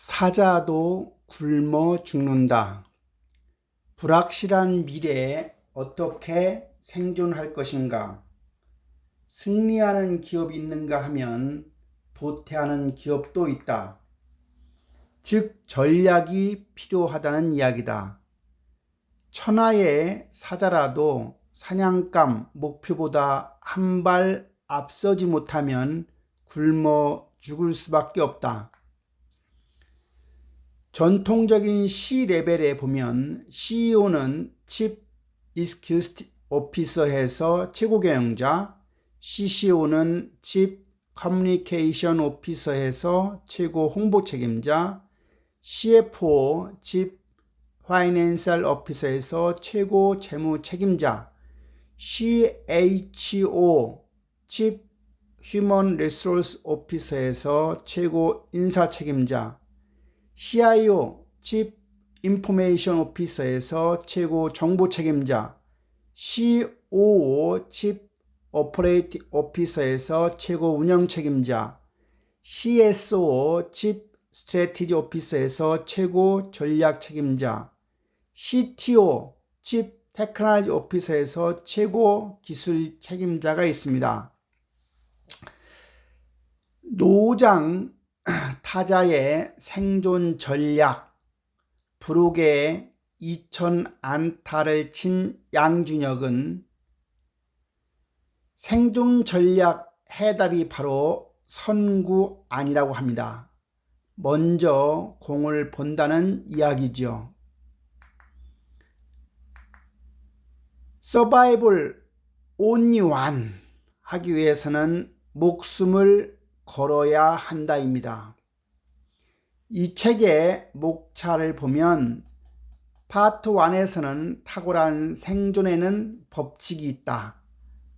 사자도 굶어 죽는다. 불확실한 미래에 어떻게 생존할 것인가? 승리하는 기업이 있는가 하면 도태하는 기업도 있다. 즉 전략이 필요하다는 이야기다. 천하의 사자라도 사냥감 목표보다 한 발 앞서지 못하면 굶어 죽을 수밖에 없다. 전통적인 C 레벨에 보면 CEO는 Chief Executive Officer에서 최고 경영자, CCO는 Chief Communication Officer에서 최고 홍보 책임자, CFO Chief Financial Officer에서 최고 재무 책임자, CHO Chief Human Resource Officer에서 최고 인사 책임자, CIO Chief Information Officer에서 최고 정보 책임자, COO Chief Operating Officer에서 최고 운영 책임자, CSO Chief Strategy Officer에서 최고 전략 책임자, CTO Chief Technology Officer에서 최고 기술 책임자가 있습니다. 노장 타자의 생존 전략. 부록에 2000안타를 친 양준혁은 생존 전략 해답이 바로 선구안이라고 합니다. 먼저 공을 본다는 이야기죠. 서바이벌 only one 하기 위해서는 목숨을 걸어야 한다입니다. 이 책의 목차를 보면 파트 1에서는 탁월한 생존에는 법칙이 있다.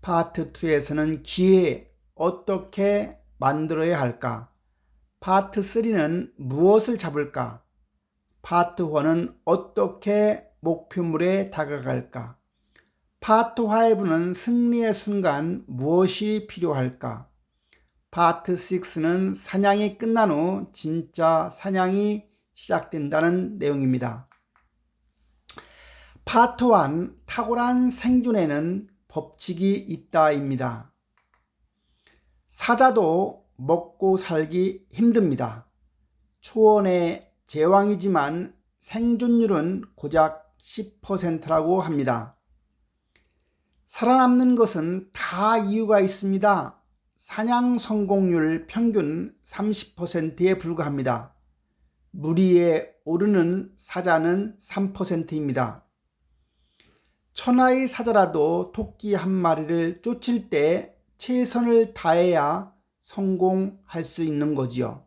파트 2에서는 기회 어떻게 만들어야 할까? 파트 3는 무엇을 잡을까? 파트 4는 어떻게 목표물에 다가갈까? 파트 5는 승리의 순간 무엇이 필요할까? 파트 6는 사냥이 끝난 후 진짜 사냥이 시작된다는 내용입니다. 파트 1 탁월한 생존에는 법칙이 있다입니다. 사자도 먹고 살기 힘듭니다. 초원의 제왕이지만 생존율은 고작 10%라고 합니다. 살아남는 것은 다 이유가 있습니다. 사냥 성공률 평균 30%에 불과합니다. 무리에 오르는 사자는 3%입니다. 천하의 사자라도 토끼 한 마리를 쫓을 때 최선을 다해야 성공할 수 있는 거지요.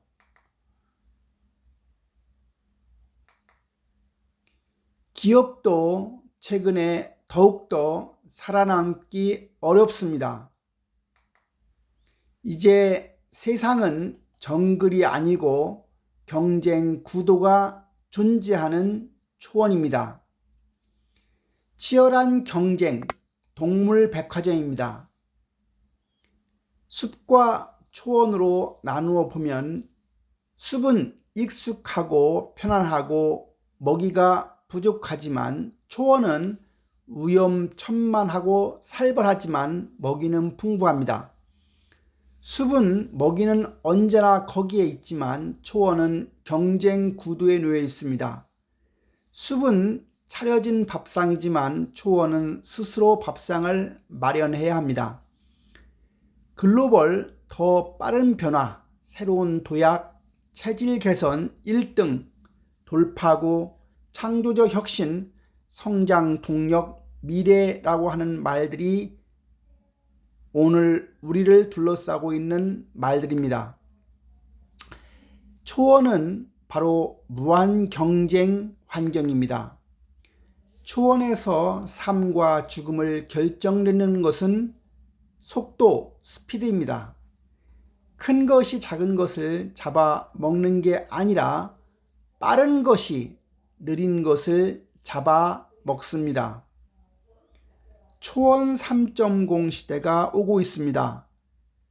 기업도 최근에 더욱더 살아남기 어렵습니다. 이제 세상은 정글이 아니고 경쟁 구도가 존재하는 초원입니다. 치열한 경쟁, 동물 백화점입니다. 숲과 초원으로 나누어 보면 숲은 익숙하고 편안하고 먹이가 부족하지만 초원은 위험천만하고 살벌하지만 먹이는 풍부합니다. 숲은 먹이는 언제나 거기에 있지만 초원은 경쟁 구도에 놓여 있습니다. 숲은 차려진 밥상이지만 초원은 스스로 밥상을 마련해야 합니다. 글로벌 더 빠른 변화, 새로운 도약, 체질 개선 1등, 돌파구, 창조적 혁신, 성장 동력, 미래라고 하는 말들이 오늘 우리를 둘러싸고 있는 말들입니다. 초원은 바로 무한 경쟁 환경입니다. 초원에서 삶과 죽음을 결정짓는 것은 속도, 스피드입니다. 큰 것이 작은 것을 잡아 먹는 게 아니라 빠른 것이 느린 것을 잡아 먹습니다. 초원 3.0 시대가 오고 있습니다.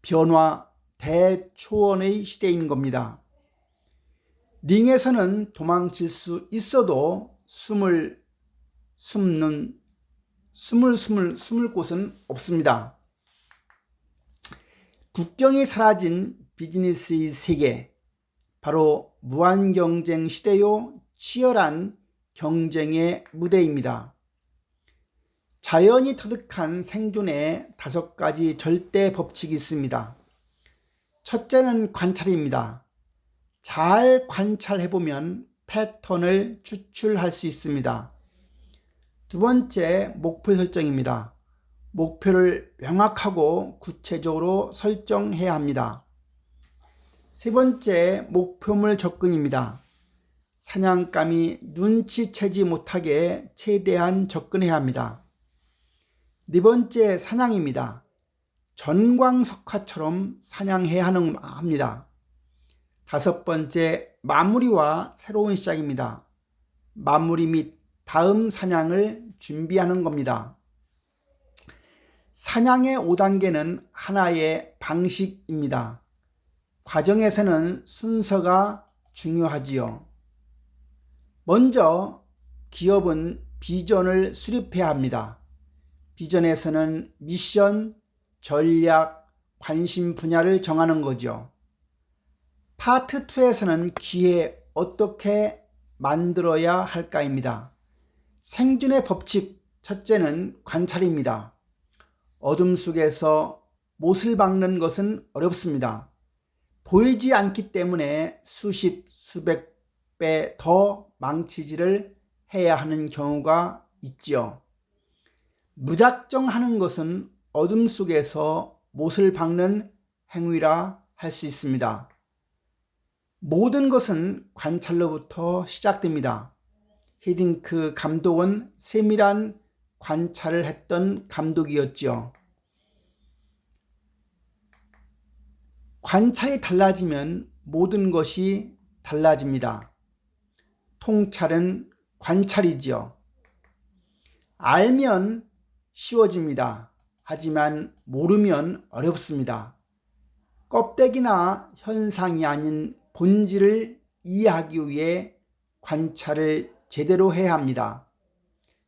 변화 대초원의 시대인 겁니다. 링에서는 도망칠 수 있어도 숨을 곳은 없습니다. 국경이 사라진 비즈니스의 세계, 바로 무한 경쟁 시대요 치열한 경쟁의 무대입니다. 자연이 터득한 생존의 5가지 절대 법칙이 있습니다. 첫째는 관찰입니다. 잘 관찰해보면 패턴을 추출할 수 있습니다. 두 번째, 목표 설정입니다. 목표를 명확하고 구체적으로 설정해야 합니다. 세 번째, 목표물 접근입니다. 사냥감이 눈치채지 못하게 최대한 접근해야 합니다. 네 번째, 사냥입니다. 전광석화처럼 사냥해야 합니다. 다섯 번째, 마무리와 새로운 시작입니다. 마무리 및 다음 사냥을 준비하는 겁니다. 사냥의 5단계는 하나의 방식입니다. 과정에서는 순서가 중요하지요. 먼저 기업은 비전을 수립해야 합니다. 비전에서는 미션, 전략, 관심 분야를 정하는 거죠. 파트 2에서는 기회 어떻게 만들어야 할까입니다. 생존의 법칙, 첫째는 관찰입니다. 어둠 속에서 못을 박는 것은 어렵습니다. 보이지 않기 때문에 수십, 수백 배 더 망치질을 해야 하는 경우가 있지요. 무작정하는 것은 어둠 속에서 못을 박는 행위라 할 수 있습니다. 모든 것은 관찰로부터 시작됩니다. 히딩크 감독은 세밀한 관찰을 했던 감독이었죠. 관찰이 달라지면 모든 것이 달라집니다. 통찰은 관찰이지요. 알면 쉬워집니다. 하지만 모르면 어렵습니다. 껍데기나 현상이 아닌 본질을 이해하기 위해 관찰을 제대로 해야 합니다.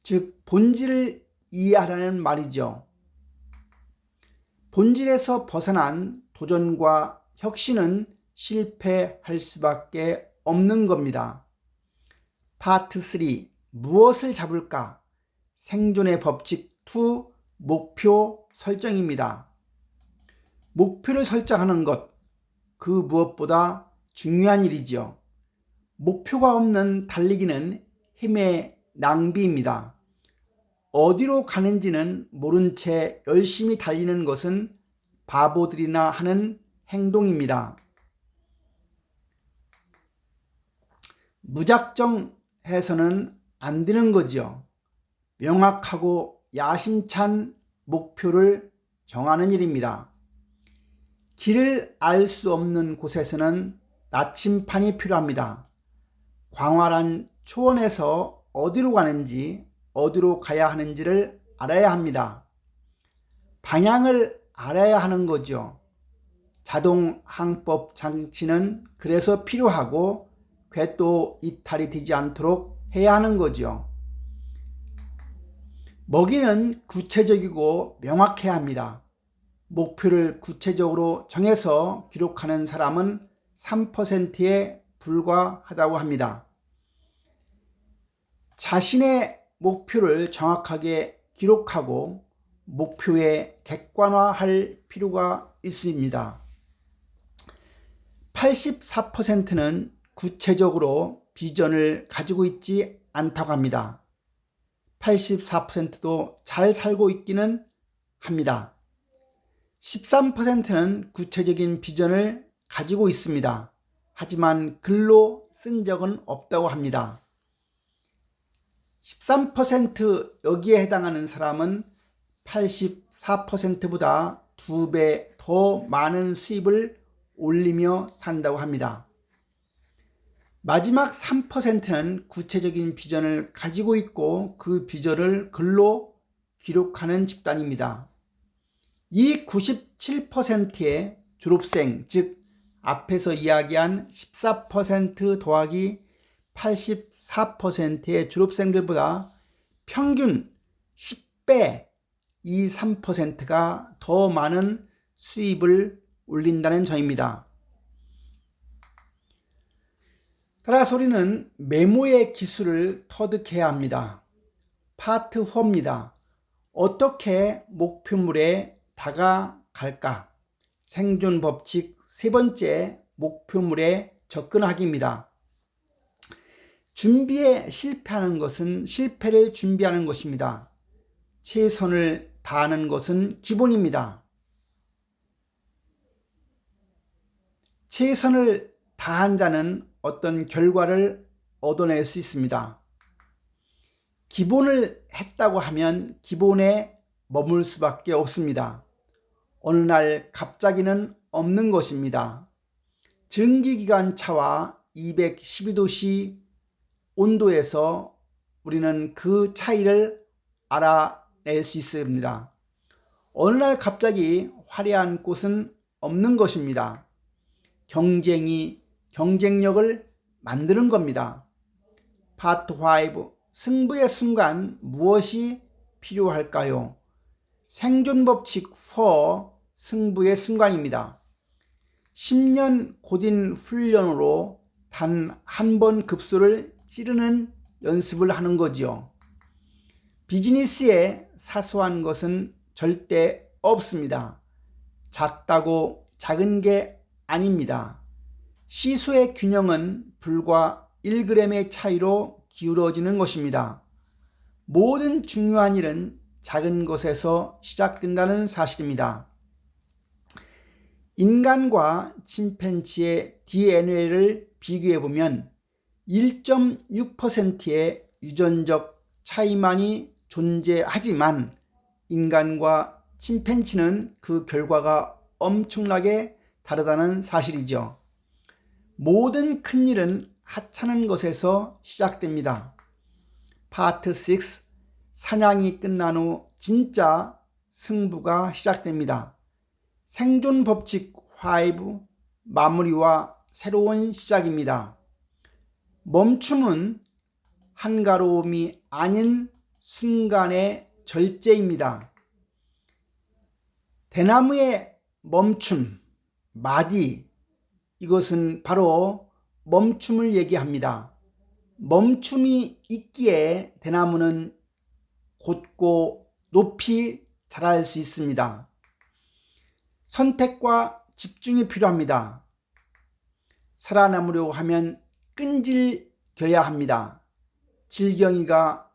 즉, 본질을 이해하라는 말이죠. 본질에서 벗어난 도전과 혁신은 실패할 수밖에 없는 겁니다. 파트 3, 무엇을 잡을까? 생존의 법칙 2, 목표 설정입니다. 목표를 설정하는 것, 그 무엇보다 중요한 일이지요. 목표가 없는 달리기는 힘의 낭비입니다. 어디로 가는지는 모른 채 열심히 달리는 것은 바보들이나 하는 행동입니다. 무작정 해서는 안 되는 거죠. 명확하고 야심찬 목표를 정하는 일입니다. 길을 알 수 없는 곳에서는 나침판이 필요합니다. 광활한 초원에서 어디로 가는지, 어디로 가야 하는지를 알아야 합니다. 방향을 알아야 하는 거죠. 자동 항법 장치는 그래서 필요하고 궤도 이탈이 되지 않도록 해야 하는 거죠. 먹이는 구체적이고 명확해야 합니다. 목표를 구체적으로 정해서 기록하는 사람은 3%에 불과하다고 합니다. 자신의 목표를 정확하게 기록하고 목표에 객관화할 필요가 있습니다. 84%는 구체적으로 비전을 가지고 있지 않다고 합니다. 84%도 잘 살고 있기는 합니다. 13%는 구체적인 비전을 가지고 있습니다. 하지만 글로 쓴 적은 없다고 합니다. 13% 여기에 해당하는 사람은 84%보다 2배 더 많은 수입을 올리며 산다고 합니다. 마지막 3%는 구체적인 비전을 가지고 있고 그 비전을 글로 기록하는 집단입니다. 이 97%의 졸업생, 즉 앞에서 이야기한 14% 더하기 84%의 졸업생들보다 평균 10배 23%가 더 많은 수입을 올린다는 점입니다. 따라서 우리는 메모의 기술을 터득해야 합니다. 파트 4입니다. 어떻게 목표물에 다가갈까? 생존 법칙 세 번째, 목표물에 접근하기입니다. 준비에 실패하는 것은 실패를 준비하는 것입니다. 최선을 다하는 것은 기본입니다. 최선을 다한 자는 어떤 결과를 얻어낼 수 있습니다. 기본을 했다고 하면 기본에 머물 수밖에 없습니다. 어느 날 갑자기는 없는 것입니다. 증기기관차와 212도씨 온도에서 우리는 그 차이를 알아낼 수 있습니다. 어느 날 갑자기 화려한 꽃은 없는 것입니다. 경쟁이 경쟁력을 만드는 겁니다. 파트 5, 승부의 순간 무엇이 필요할까요? 생존 법칙 4, 승부의 순간입니다. 10년 고된 훈련으로 단 한 번 급소를 찌르는 연습을 하는 거지요. 비즈니스에 사소한 것은 절대 없습니다. 작다고 작은 게 아닙니다. 시소의 균형은 불과 1g의 차이로 기울어지는 것입니다. 모든 중요한 일은 작은 것에서 시작된다는 사실입니다. 인간과 침팬지의 DNA를 비교해보면 1.6%의 유전적 차이만이 존재하지만 인간과 침팬지는 그 결과가 엄청나게 다르다는 사실이죠. 모든 큰일은 하찮은 것에서 시작됩니다. 파트 6, 사냥이 끝난 후 진짜 승부가 시작됩니다. 생존 법칙 5, 마무리와 새로운 시작입니다. 멈춤은 한가로움이 아닌 순간의 절제입니다. 대나무의 멈춤, 마디, 이것은 바로 멈춤을 얘기합니다. 멈춤이 있기에 대나무는 곧고 높이 자랄 수 있습니다. 선택과 집중이 필요합니다. 살아남으려고 하면 끈질겨야 합니다. 질경이가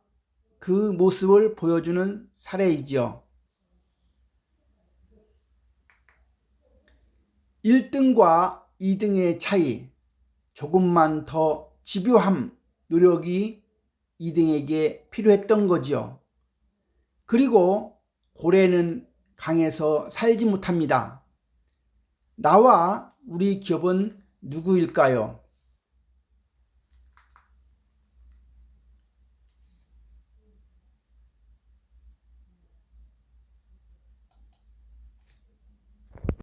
그 모습을 보여주는 사례이지요. 1등과 2등의 차이, 조금만 더 집요함, 노력이 2등에게 필요했던 거지요. 그리고 고래는 강에서 살지 못합니다. 나와 우리 기업은 누구일까요?